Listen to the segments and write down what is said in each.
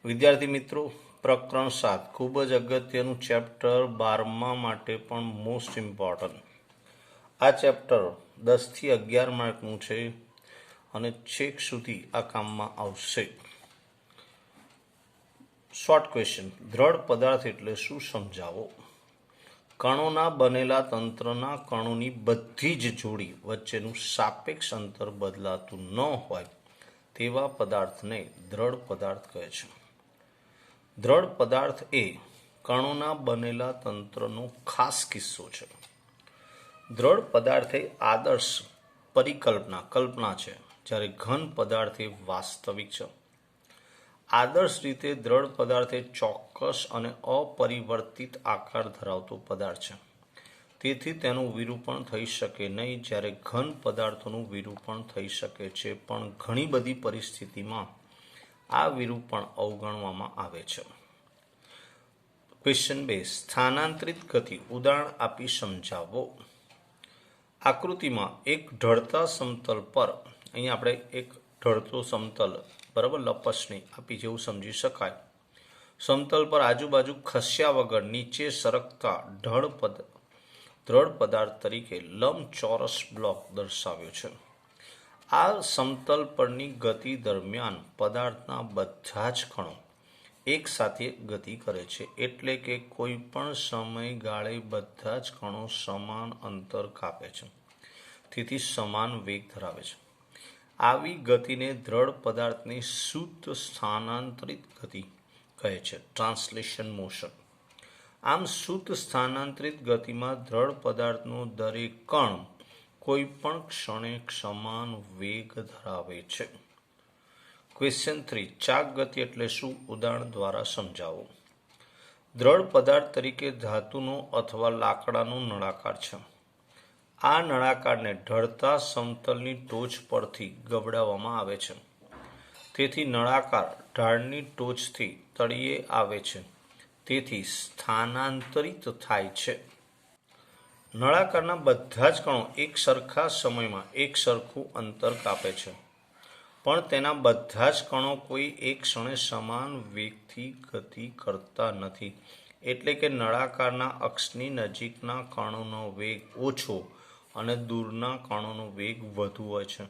વિદ્યાર્થી મિત્રો, પ્રકરણ 7 ખૂબ જ અગત્યનું ચેપ્ટર 12મા માટે પણ મોસ્ટ ઇમ્પોર્ટન્ટ. આ ચેપ્ટર 10થી 11 માર્કનું છે અને છેક સુધી આ કામમાં આવશે. શોર્ટ ક્વેશ્ચન: દ્રઢ પદાર્થ એટલે શું સમજાવો. કણોના બનેલા તંત્રના કણોની બધી જ જોડી વચ્ચેનું સાપેક્ષ અંતર બદલાતું ન હોય તેવા પદાર્થને દ્રઢ પદાર્થ કહે છે. દ્રઢ પદાર્થ એ કણોના બનેલા તંત્રનો ખાસ કિસ્સો છે. દ્રઢ પદાર્થ એ આદર્શ કલ્પના છે, જ્યારે ઘન પદાર્થ એ વાસ્તવિક છે. આદર્શ રીતે દ્રઢ પદાર્થ એ ચોક્કસ અને અપરિવર્તિત આકાર ધરાવતો પદાર્થ છે, તેથી તેનું વિરૂપણ થઈ શકે નહીં, જ્યારે ઘન પદાર્થોનું વિરૂપણ થઈ શકે છે, પણ ઘણી બધી પરિસ્થિતિમાં આ વિરૂપણ અવગણવામાં આવે છે. ક્વેશ્ચન 2: સ્થાનાંતરિત ગતિ ઉદાહરણ આપી સમજાવો. આકૃતિમાં એક ઢળતા સમતલ પર, અહીં આપણે એક ઢળતો સમતલ બરાબર લપસણી આપી જેવું સમજી શકાય, સમતલ પર આજુબાજુ ખસ્યા વગર નીચે સરકતા દ્રઢ પદાર્થ તરીકે લંબચોરસ બ્લોક દર્શાવ્યો છે. આ સમતલ પરની ગતિ દરમિયાન પદાર્થના બધા જ કણો એક સાથે ગતિ કરે છે, એટલે કે કોઈ પણ સમયગાળે બધા જ કણો સમાન અંતર કાપે છે, તેથી સમાન વેગ ધરાવે છે. આવી ગતિને દ્રઢ પદાર્થની શુદ્ધ સ્થાનાંતરિત ગતિ કહે છે, ટ્રાન્સલેશન મોશન. આમ શુદ્ધ સ્થાનાંતરિત ગતિમાં દ્રઢ પદાર્થનો દરેક કણ કોઈ પણ ક્ષણે સમાન વેગ ધરાવે છે. ક્વેશ્ચન 3: ચાક ગતિ એટલે શું, ઉદાહરણ દ્વારા સમજાવો. દ્રઢ પદાર્થ તરીકે ધાતુનો અથવા લાકડાનો નળાકાર છે. આ નળાકારને ઢળતા સમતલની ટોચ પરથી ગબડાવવામાં આવે છે, તેથી નળાકાર ઢાળની ટોચથી તળિયે આવે છે, તેથી સ્થાનાંતરિત થાય છે. નળાકારના બધા જ કણો એક સરખા સમયમાં એક સરખું અંતર કાપે છે, પણ તેના બધા જ કણો કોઈ એક ક્ષણે સમાન વેગથી ગતિ કરતા નથી, એટલે કે નળાકારના અક્ષની નજીકના કણોનો વેગ ઓછો અને દૂરના કણોનો વેગ વધુ હોય છે.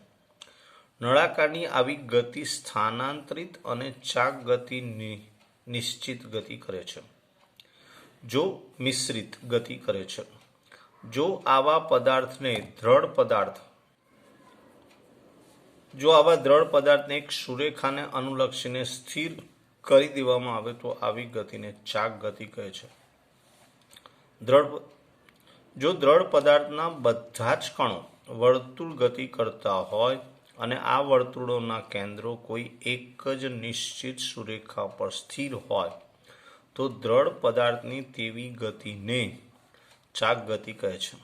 નળાકારની આવી ગતિ સ્થાનાંતરિત અને ચાક ગતિ નિશ્ચિત ગતિ કરે છે. જો મિશ્રિત ગતિ કરે છે. જો આવા દ્રઢ પદાર્થને એક સુરેખાને અનુલક્ષીને સ્થિર કરી દેવામાં આવે તો આવી ગતિને ચાક ગતિ કહે છે. જો દ્રઢ પદાર્થના બધા જ કણો વર્તુળ ગતિ કરતા હોય અને આ વર્તુળોના કેન્દ્રો કોઈ એક જ નિશ્ચિત સુરેખા પર સ્થિર હોય તો દ્રઢ પદાર્થની તેવી ગતિને ચાક ગતિ કહે છે.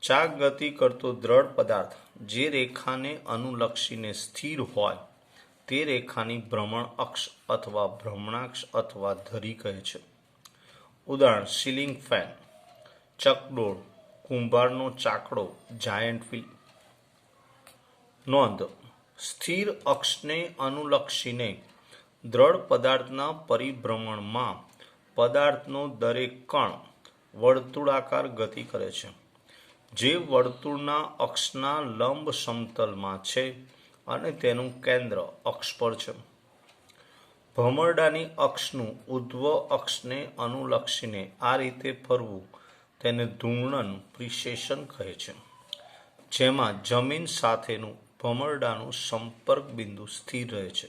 ચાક ગતિ કરતો દ્રઢ પદાર્થ જે રેખાને અનુલક્ષીને સ્થિર હોય તે રેખાની ભ્રમણ અક્ષ અથવા ભ્રમણાક્ષ અથવા ધરી કહે છે. ઉદાહરણ: સીલિંગ ફેન, ચકડોળ, કુંભારનો ચાકડો, જાયન્ટ વ્હીલ. નોંધ: સ્થિર અક્ષને અનુલક્ષીને દ્રઢ પદાર્થના પરિભ્રમણમાં પદાર્થનો દરેક કણ વર્તુળાકાર ગતિ કરે છે, જે વર્તુળના અક્ષના લંબ સમતલમાં છે અને તેનું કેન્દ્ર અક્ષ પર છે. ભમરડાની અક્ષનું ઉધ્વ અક્ષને અનુલક્ષીને આ રીતે ફરવું તેને ઘૂર્ણન પ્રિસેશન કહે છે, જેમાં જમીન સાથેનું ભમરડાનું સંપર્ક બિંદુ સ્થિર રહે છે.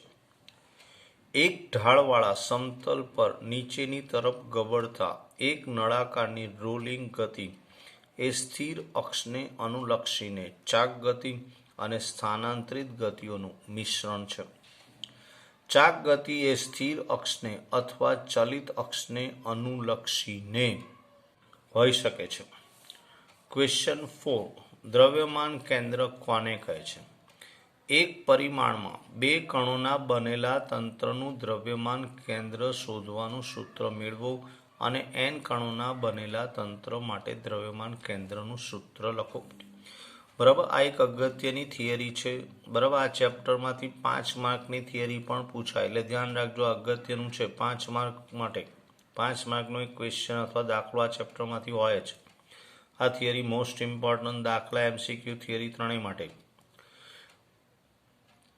એક ઢાળવાળા સમતલ પર નીચેની તરફ ગબડતા એક નળાકારની રોલિંગ ગતિ એ સ્થિર અક્ષને અનુલક્ષીને ચાક ગતિ અને સ્થાનાંતરિત ગતિઓનું મિશ્રણ છે. ચાક ગતિ એ સ્થિર અક્ષને અથવા ચલિત અક્ષને અનુલક્ષીને હોઈ શકે છે. ક્વેશ્ચન 4: દ્રવ્યમાન કેન્દ્ર કોને કહે છે. એક પરિમાણમાં બે કણોના બનેલા તંત્રનું દ્રવ્યમાન કેન્દ્ર શોધવાનું સૂત્ર મેળવો અને n કણોના બનેલા તંત્ર માટે દ્રવ્યમાન કેન્દ્રનું સૂત્ર લખો. બરાબર, આ એક અગત્યની થિયરી છે. બરાબર, આ ચેપ્ટરમાંથી 5 માર્કની થિયરી પણ પૂછાય, એટલે ધ્યાન રાખજો, અગત્યનું છે. 5 માર્ક માટે 5 માર્કનો એક ક્વેશ્ચન અથવા દાખલો આ ચેપ્ટરમાંથી હોય જ. આ થિયરી મોસ્ટ ઇમ્પોર્ટન્ટ, દાખલા, MCQ થિયરી ત્રણેય માટે.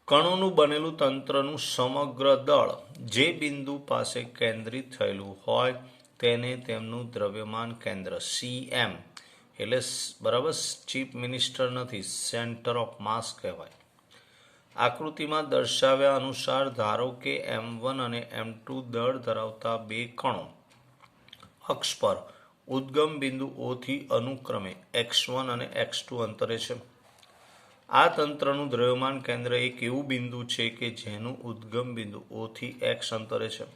કણોનું બનેલું તંત્રનું સમગ્ર દળ જે બિંદુ પાસે કેન્દ્રિત થયેલું હોય તેને તેમનું દ્રવ્યમાન કેન્દ્ર CM, એટલે બરાબર ચીફ મિનિસ્ટર નથી, સેન્ટર ઓફ માસ કહેવાય. આકૃતિમાં દર્શાવ્યા અનુસાર ધારો કે M1 અને M2 દળ ધરાવતા બે કણો અક્ષ પર ઉદ્ગમ બિંદુ O થી અનુક્રમે x1 અને x2 અંતરે છે. આ તંત્રનું દ્રવ્યમાન કેન્દ્ર એક એવું બિંદુ છે કે જેનું ઉદ્ગમ બિંદુ O થી x અંતરે છે.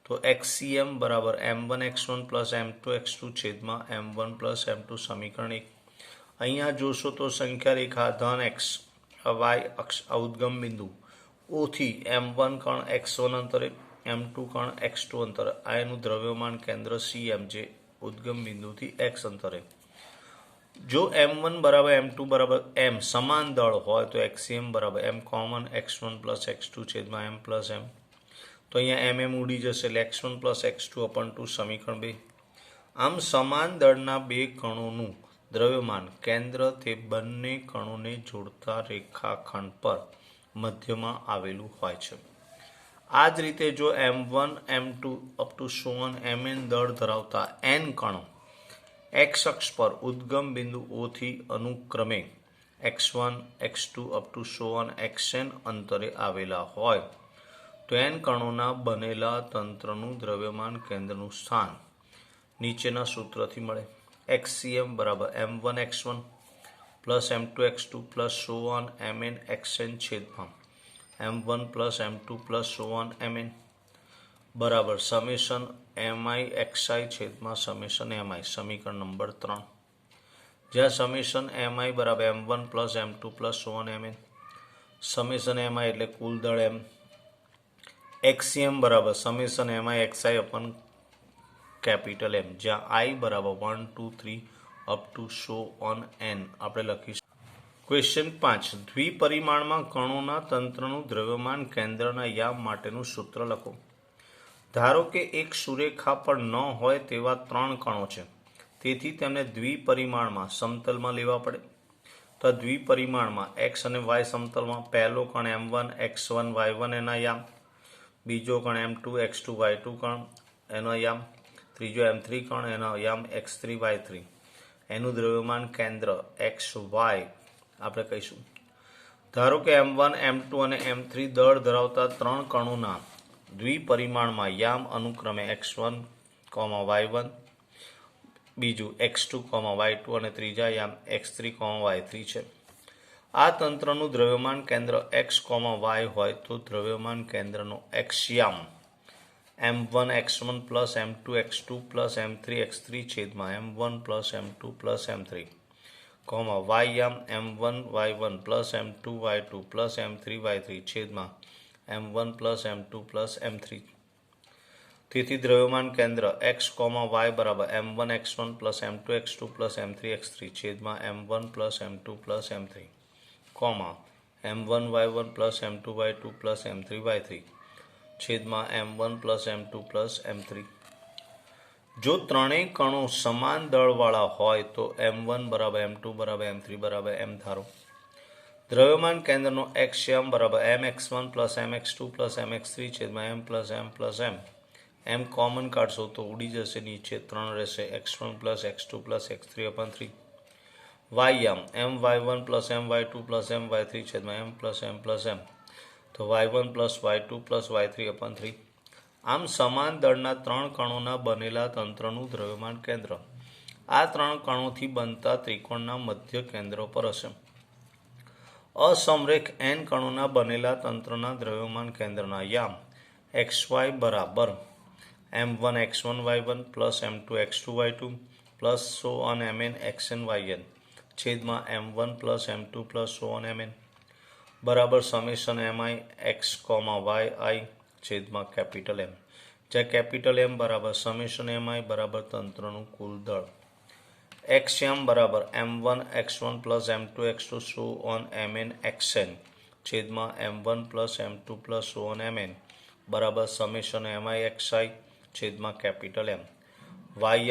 તો XCM બરાબર M1x1 પ્લસ M2x2 છેદમાં M1 પ્લસ M2 સમીકરણ 1. અહીંયા જોશો તો સંખ્યા રેખા ધન x y અક્ષ ઉદ્ગમ બિંદુ O થી M1 કણ x1 અંતરે, M2 કણ x2 અંતરે, આ એનું દ્રવ્યમાન કેન્દ્ર CM જે ઉદ્ગમ બિંદુથી x અંતરે. જો M1 બરાબર M2 બરાબર M સમાન દળ હોય તો XCM બરાબર M common x1 plus x2 છેદમાં M પ્લસ M. તો અહીંયા MM ઉડી જશે, એટલે x1 પ્લસ x2 અપન 2 સમીકરણ 2. આમ સમાન દળના બે કણોનું દ્રવ્યમાન કેન્દ્ર તે બંને કણોને જોડતા રેખાખંડ પર મધ્યમાં આવેલું હોય છે. આ જ રીતે જો M1 M2 up to so Mn દળ ધરાવતા n કણો x અક્ષ પર ઉદ્ગમ બિંદુ O થી અનુક્રમે x1 x2 up to so xn અંતરે આવેલા હોય તો n કણોના બનેલા તંત્રનું દ્રવ્યમાન કેન્દ્રનું સ્થાન નીચેના સૂત્રથી મળે. XCM બરાબર M1 x1 plus M2 x2 plus so Mn xn છેદમાં M1 plus M2 plus so Mn બરાબર સમેશન Mi xi છેદમાં સમેશન Mi, સમીકરણ નંબર 3. જ્યાં સમેશન Mi બરાબર M1 plus M2 plus so Mn, summation Mi એટલે કુલ દળ M. XCM બરાબર summation Mi xi upon capital M, જ્યાં I બરાબર 1 2 3 અપ ટુ સો n આપણે લખીશું. ક્વેશ્ચન 5. દ્વિપરિમાણમાં કણોના તંત્રનું દ્રવ્યમાન કેન્દ્રના યામ માટેનું સૂત્ર લખો. ધારો કે એક સુરેખા પર ન હોય તેવા 3 કણો છે, તેથી તેમને દ્વિપરિમાણમાં સમતલમાં લેવા પડે. તો દ્વિપરિમાણમાં x અને y સમતલમાં પહેલો કણ M1 x1 y1 એના યામ, બીજો કણ M2 x2 y2 કણ એનો યામ, ત્રીજો M3 કણ એનો યામ x3 y3, એનું દ્રવ્યમાન કેન્દ્ર xy આપણે કહીશું. ધારો કે M1 M2 અને M3 દળ ધરાવતા 3 કણોના દ્વિપરિમાણમાં યામ અનુક્રમે x1, y1, બીજું x2, y2 અને ત્રીજા યામ x3, y3 છે. આ તંત્રનું દ્રવ્યમાન કેન્દ્ર x, y હોય તો દ્રવ્યમાન કેન્દ્રનો x યામ M1 x1 plus M2 x2 plus M3 x3 છેદમાં M1 plus M2 plus M3, y યામ M1 y1 plus M2 y2 plus M3 y3 છેદમાં M1 plus M2 plus M3. તેથી દ્રવ્યમાન કેન્દ્ર x, y બરાબર M1 x1 plus M2 x2 plus M3 x3 છેદમાં M1 plus M2 plus M3, M1 y1 plus M2 y2 plus M3 y3 છેદમાં M1 plus M2 plus M3. જો ત્રણેય કણો સમાન દળવાળા હોય તો M1 બરાબર M2 બરાબર M3 બરાબર M ધારો. દ્રવ્યમાન કેન્દ્રનો x યામ બરાબર mx1 plus mx2 plus mx3 છેદમાં M plus M plus M. M common કાઢશો તો ઉડી જશે, નીચે 3 રહેશે, x1 plus x2 plus x3 અપન 3. y યામ my1 plus my2 plus my3 છેદમાં M plus M plus M, તો y1 plus y2 plus y3 અપન 3. આમ સમાન દળના 3 કણોના બનેલા તંત્રનું દ્રવ્યમાન કેન્દ્ર આ 3 કણોથી બનતા ત્રિકોણના મધ્ય કેન્દ્ર પર હશે. અસમરેખ n કણોના બનેલા તંત્રના દ્રવ્યમાન કેન્દ્રના યામ xy બરાબર M1 x1 y1 plus M2 x2 y2 plus so Mn xn yn છેદમાં M1 plus M2 plus so Mn બરાબર summation Mi x, y I છેદમાં કેપિટલ M, જ્યાં કેપિટલ M બરાબર સમેશન Mi બરાબર તંત્રનું કુલ દળ. एक्सएम बराबर m1 x1 plus m2 x2 so on mn xn छेदમાં m1 plus m2 plus so on mn બરાબર સમેશન mi xi છેદમાં કેપિટલ M.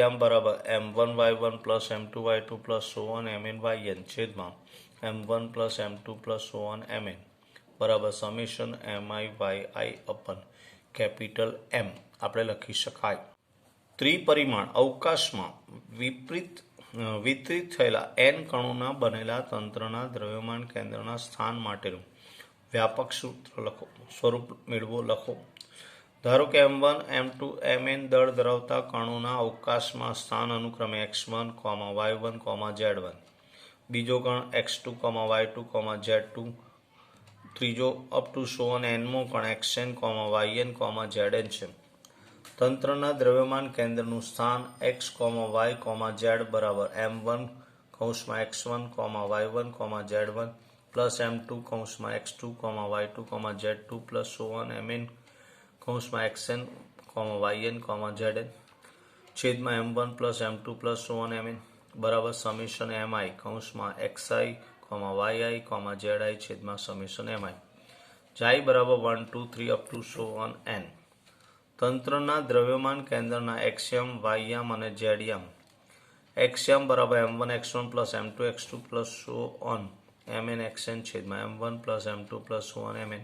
ym બરાબર m1 y1 plus m2 y2 plus so on mn yn છેદમાં m1 plus m2 plus so on mn બરાબર summation mi yi upon capital M આપણે લખી શકાય. ત્રિપરિમાણ અવકાશમાં વિતરિત થયેલા n કણોના બનેલા તંત્રના દ્રવ્યમાન કેન્દ્રના સ્થાન માટેનું વ્યાપક સૂત્ર લખો. સ્વરૂપ મેળવો લખો. ધારો કે m1 m2 mn દળ ધરાવતા કણોના અવકાશમાં સ્થાન અનુક્રમે x1, y1, z1, બીજો કણ x2, y2, z2, ત્રીજો અપ ટુ સો ઓન nમો કણ xn, yn, zn છે. તંત્રના દ્રવ્યમાન કેન્દ્રનું સ્થાન x, y, z બરાબર m1 કૌંસમાં x1, y1, z1 plus m2 કૌંસમાં x2, y2, z2 plus so on mn કૌંસમાં xn, yn, zn છેદમાં m1 plus m2 plus so on mn બરાબર સમેશન mi કૌંસમાં xi, yi, zi છેદમાં summation mi જાય બરાબર 1 2 3 up to so on n. તંત્રના દ્રવ્યમાન કેન્દ્રના xm, ym અને zm. xm બરાબર m1 x1 plus m2 x2 plus so on mn xn છેદમાં m1 plus m2 plus so on mn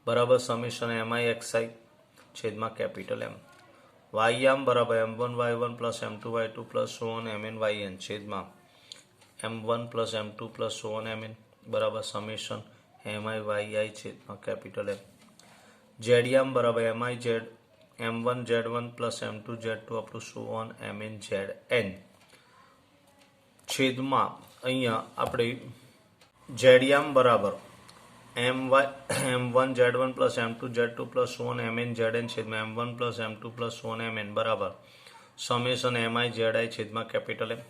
બરાબર સમેશન mi xi છેદમાં કેપિટલ M. ym બરાબર m1 y1 plus m2 y2 plus so on mn yn છેદમાં m1 plus m2 plus so on mn બરાબર summation mi yi છેદમાં capital M. zm બરાબર mi z m1 z1 plus m2 z2 up to so on mn zn છેદમાં અહીંયા આપણે zm બરાબર m1 z1 plus m2 z2 plus so on mn zn છેદમાં m1 plus m2 plus so on mn બરાબર summation mi zi છેદમાં capital M.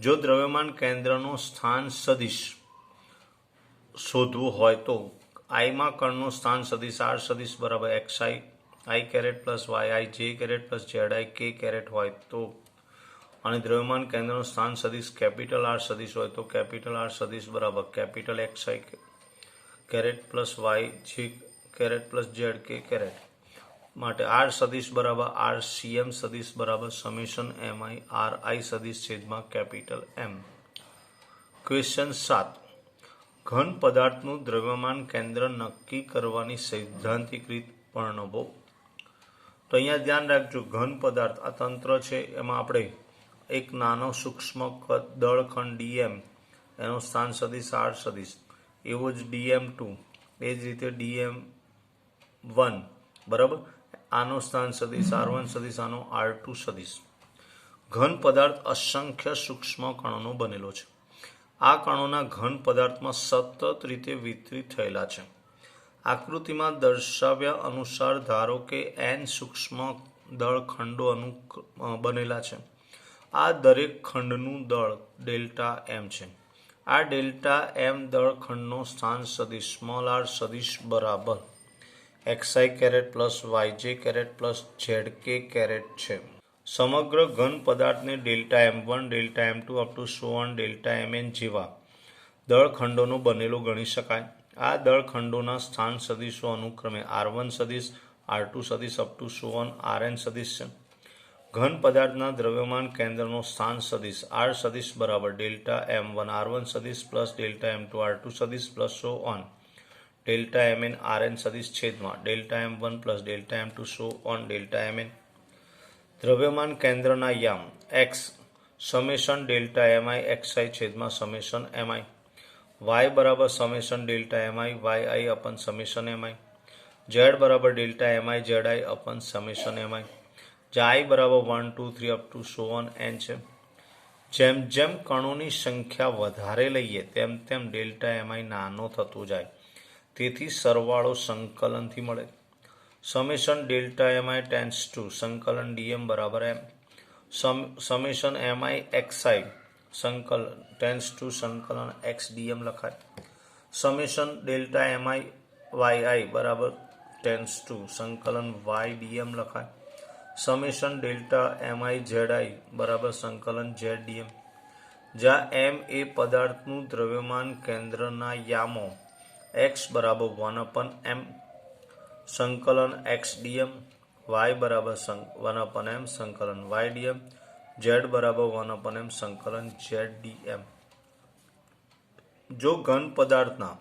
જો દ્રવ્યમાન કેન્દ્રનું સ્થાન સદિશ શોધવું હોય તો આઈમાં કણનું સ્થાન સદિશ r સદિશ બરાબર xi i caret plus yi j caret plus zi k caret હોય તો અને દ્રવ્યમાન કેન્દ્રનું સ્થાન સદિશ કેપિટલ R સદિશ હોય તો કેપિટલ R સદિશ બરાબર capital xi caret plus y j caret plus z k caret માટે R સદિશ બરાબર RCM સદિશ બરાબર સમેશન mi ri સદિશ છેદમાં કેપિટલ M. ક્વેશ્ચન 7. ઘન પદાર્થનું દ્રવ્યમાન કેન્દ્ર નક્કી કરવાની સૈદ્ધાંતિક રીત વર્ણવો. તો અહીંયા ધ્યાન રાખજો, ઘન પદાર્થ આ તંત્ર છે એમાં આપણે એક નાનો સૂક્ષ્મ દળખંડ dm એનું સ્થાન સદિશ r સદિશ, એવો જ dm2 એ જ રીતે dm1 બરાબર આનો સ્થાન સદિશ r1 સદિશ, આનો r2 સદિશ. ઘન પદાર્થ અસંખ્ય સૂક્ષ્મ કણોનો બનેલો છે. આ કણોના ઘન પદાર્થમાં સતત રીતે વિતરિત થયેલા છે. આકૃતિમાં દર્શાવ્યા અનુસાર ધારો કે n સૂક્ષ્મ દળખંડો બનેલા છે. આ દરેક ખંડનું દળ ડેલ્ટા m છે. આ ડેલ્ટા m દળખંડનો સ્થાન સદિશ સ્મોલ r સદિશ બરાબર xi caret plus yj caret plus zk caret છે. સમગ્ર ઘન પદાર્થને delta m1 delta m2 up to so on delta mn જેવા દળખંડોનો બનેલો ગણી શકાય. આ દળખંડોના સ્થાન સદિશો અનુક્રમે r1 સદિશ, r2 સદિશ up to so on rn સદિશ છે. ઘન પદાર્થના દ્રવ્યમાન કેન્દ્રનો સ્થાન સદિશ r સદિશ બરાબર ડેલ્ટા m1 r1 સદિશ પ્લસ ડેલ્ટા m2 r2 સદિશ plus so on delta mn rn સદિશ છેદમાં delta m1 plus delta m2 so on delta mn. દ્રવ્યમાન કેન્દ્રના યામ x summation delta mi xi છેદમાં સમેશન mi, y બરાબર summation delta mi yi upon summation mi, z બરાબર delta mi zi upon summation mi, i બરાબર 1 2 3 up to so on n છે. જેમ જેમ કણોની સંખ્યા વધારે લઈએ તેમ તેમ ડેલ્ટા mi નાનો થતો જાય, તેથી સરવાળો સંકલનથી મળે. Summation delta mi tense two સંકલન dm બરાબર m, સમેશન mi xi સંકલન ટેન્સ ટુ સંકલન x dm લખાય. સમેશન ડેલ્ટા mi yi બરાબર ટેન્સ ટુ સંકલન y dm લખાય. સમેશન ડેલ્ટા mi zi બરાબર સંકલન z dm જ્યાં એમ એ પદાર્થનું દ્રવ્યમાન કેન્દ્રના યામો x બરાબર 1/m સંકલન x dm, y બરાબર 1/m સંકલન y dm, z બરાબર 1/m સંકલન z dm. જો ઘન પદાર્થના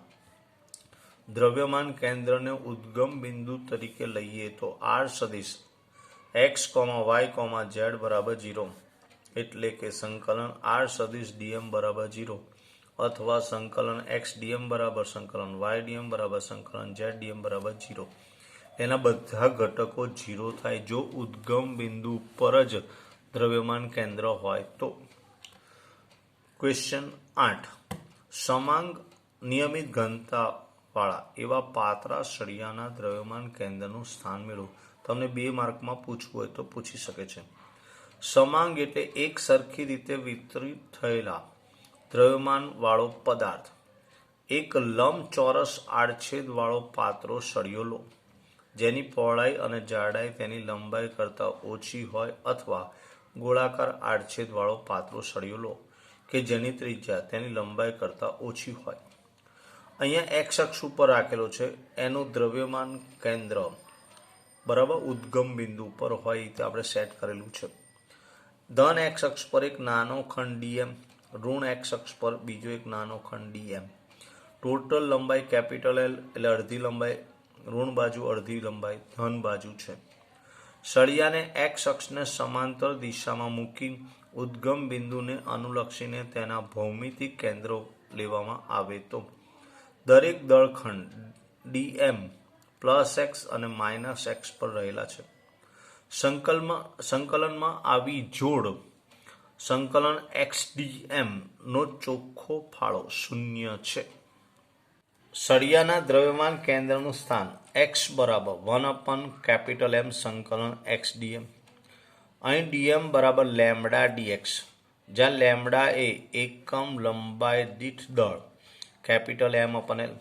દ્રવ્યમાન કેન્દ્રને ઉદ્ગમ બિંદુ તરીકે લઈએ તો r સદિશ x, y, z બરાબર 0 એટલે કે સંકલન r સદિશ dm બરાબર 0 અથવા સંકલન x dm બરાબર સંકલન y dm બરાબર સંકલન z dm બરાબર 0. એના બધા ઘટકો 0 થાય જો ઉદ્ગમ બિંદુ પર જ દ્રવ્યમાન કેન્દ્ર હોય તો. ક્વેશ્ચન 8. સમાંગ નિયમિત ઘનતા વાળા એવા પાતળા સળિયાના દ્રવ્યમાન કેન્દ્રનું સ્થાન મેળવો. તમને 2 માર્કમાં પૂછવું હોય તો પૂછી શકે છે. સમાંગ એટલે એક સરખી રીતે વિતરિત થયેલા દ્રવ્યમાન વાળો પદાર્થ. એક લંબચોરસ આડછેદ વાળો પાતળો સળિયો લો જેની પહોળાઈ અને જાડાઈ તેની લંબાઈ કરતાં ઓછી હોય અથવા ગોળાકાર આડછેદ વાળો પાતળો સળિયો લો કે જેની ત્રિજ્યા તેની લંબાઈ કરતાં ઓછી હોય. અહીંયા એક્સ અક્ષ ઉપર રાખેલો છે એનું દ્રવ્યમાન કેન્દ્ર બરાબર ઉદ્ગમ બિંદુ પર હોય એ રીતે આપણે સેટ કરેલું છે. ધન એક્સ અક્ષ પર એક નાનો ખંડ ડીએમ, ઋણ એક્સ અક્ષ પર બીજો એક નાનો ખંડ ડીએમ. ટોટલ લંબાઈ કેપિટલ એલ એટલે અડધી લંબાઈ, ઋણ બાજુ અડધી લંબાઈ, ધન બાજુ છે. સળિયાને એક્સ અક્ષને સમાંતર દિશામાં મૂકી ઉદ્ગમ બિંદુને અનુલક્ષીને તેના ભૌમિતિક કેન્દ્રો લેવામાં આવે તો દરેક દળખંડ ડીએમ +x અને -x પર રહેલા છે. સંકલનમાં આવી જોડ સંકલન xdm નો ચોખ્ખો ફાળો 0 છે. સળિયાના દ્રવ્યમાન કેન્દ્રનું સ્થાન x બરાબર 1/M સંકલન xdm. અહીં dm બરાબર લેમ્બડા dx, જ્યાં લેમ્બડા એ એકમ લંબાઈ દીઠ દળ M/L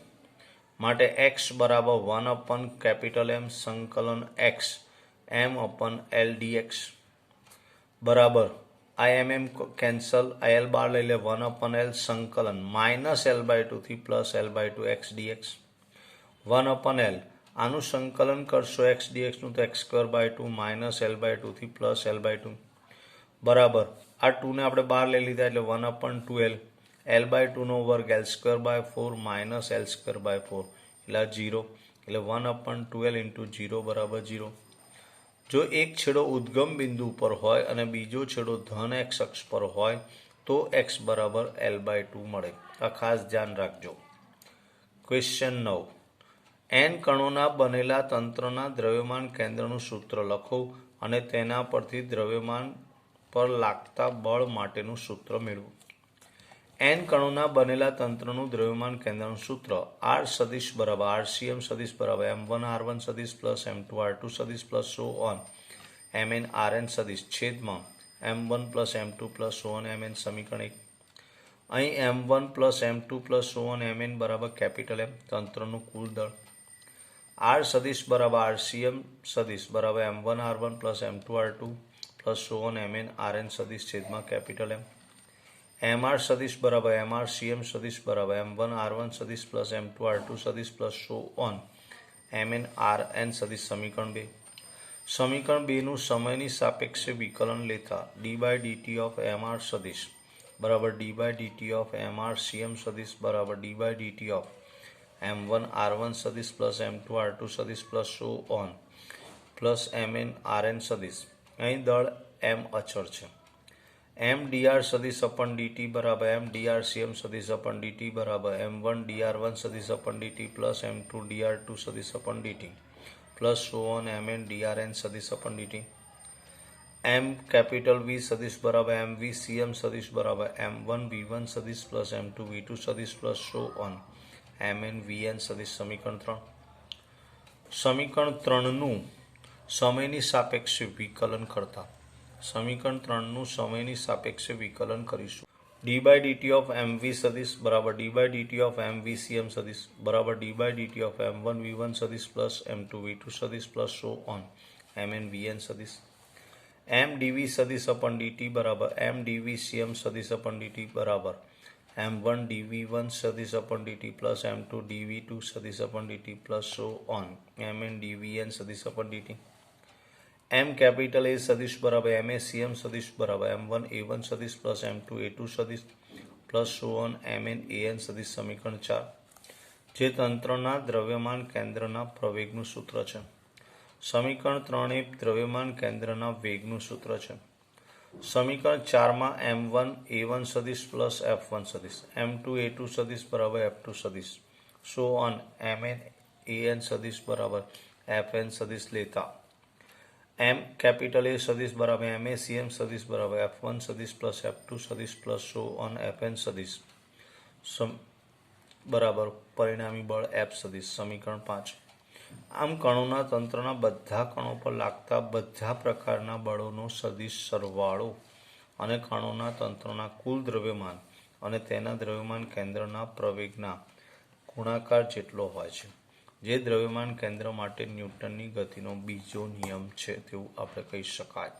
માટે x બરાબર 1/M સંકલન x M/L dx બરાબર આ mm કેન્સલ, l બાર લઈ લે 1/L સંકલન -L/2 થી +L/2 x dx 1/L. આનું સંકલન કરશો x dx નું તો x²/2 -L/2 થી +L/2 બરાબર આ 2 ને આપણે બહાર લઈ લીધા એટલે 1/2l, L/2 નો વર્ગ L²/4 -L²/4 એટલે 0 એટલે 1/2l × 0 બરાબર 0. જો એક છેડો ઉદ્ગમ બિંદુ પર હોય અને બીજો છેડો ધન એક્સ અક્ષ પર હોય તો x બરાબર L/2 મળે. આ ખાસ ધ્યાન રાખજો. ક્વેશ્ચન 9. n કણોના બનેલા તંત્રના દ્રવ્યમાન કેન્દ્રનું સૂત્ર લખો અને તેના પરથી દ્રવ્યમાન પર લાગતા બળ માટેનું સૂત્ર મેળવો. n કણોના બનેલા તંત્રનું દ્રવ્યમાન કેન્દ્રનું સૂત્ર r સદિશ બરાબર rcm સદિશ બરાબર m1r1 સદિશ +m2r2 સદિશ + mn rn સદિશ છેદમાં m1 + m2 + mn સમીકરણ 1. અહીં m1 + m2 + mn બરાબર કેપિટલ M તંત્રનું કુલ દળ. r સદિશ બરાબર rcm સદિશ બરાબર m1r1 + m2r2 + mn rn સદિશ છેદમાં કેપિટલ M. mr સદિશ બરાબર mrcm સદિશ બરાબર m1r1 સદિશ +m2r2 સદિશ + mn rn સદિશ સમીકરણ 2. સમીકરણ 2 નું સમયની સાપેક્ષે વિકલન લેતા d/dt of mr સદિશ બરાબર d/dt of mrcm સદિશ બરાબર d/dt of m1r1 સદિશ +m2r2 સદિશ + mn rn સદિશ. અહીં દળ m અચળ છે. m dr સદિશ upon dt બરાબર m drcm સદિશ upon dt બરાબર m1 dr1 સદિશ upon dt + m2 dr2 સદિશ upon dt + mn drn સદિશ upon dt. m capital V સદિશ બરાબર m vcm સદિશ બરાબર m1 v1 સદિશ + m2 v2 સદિશ + mn vn સદિશ. સમીકરણ 3. સમીકરણ 3 નું સમયની સાપેક્ષે વિકલન કરતા સમીકરણ 3 નું સમયની સાપેક્ષે વિકલન કરીશું. d/dt of mv સદિશ બરાબર d/dt of mvcm સદિશ બરાબર d/dt of m1 v1 સદિશ + m2 v2 સદિશ + mn vn સદિશ. એમ ડીવી સદિશ અપન ડીટી બરાબર એમ ડીવી સીએમ સદિશ અપન ડીટી બરાબર m1 dv1 સદિશ upon d t plus m2 dv2 સદિશ upon d t plus so on mn dvn સદિશ અપન ડીટી એમ કેપિટલ એ સદિશ બરાબર એમ એ સીએમ સદિશ બરાબર m1 a1 સદિશ પ્લસ m2 a2 સદિશ plus so on mn an સદિશ સમીકરણ 4 જે તંત્રના દ્રવ્યમાન કેન્દ્રના પ્રવેગનું સૂત્ર છે. સમીકરણ 3 એ દ્રવ્યમાન કેન્દ્રના વેગનું સૂત્ર છે. સમીકરણ 4માં m1 a1 સદિશ પ્લસ f1 સદિશ m2 a2 સદિશ બરાબર f2 સદિશ સો ઓન mn an સદિશ બરાબર fn સદિશ લેતા એમ કેપિટલ એ સદિશ બરાબર એમ એ સીએમ સદિશ બરાબર f1 સદિશ પ્લસ f2 સદિશ પ્લસ સો ઓન fn સદિશ બરાબર પરિણામી બળ f સદિશ સમીકરણ 5. આમ કણોના તંત્રના બધા કણો પર લાગતા બધા પ્રકારના બળોનો સદિશ સરવાળો અને કણોના તંત્રના કુલ દ્રવ્યમાન અને તેના દ્રવ્યમાન કેન્દ્રના પ્રવેગના ગુણાકાર જેટલો હોય છે, જે દ્રવ્યમાન કેન્દ્ર માટે ન્યૂટનની ગતિનો બીજો નિયમ છે તેવું આપણે કહી શકાય.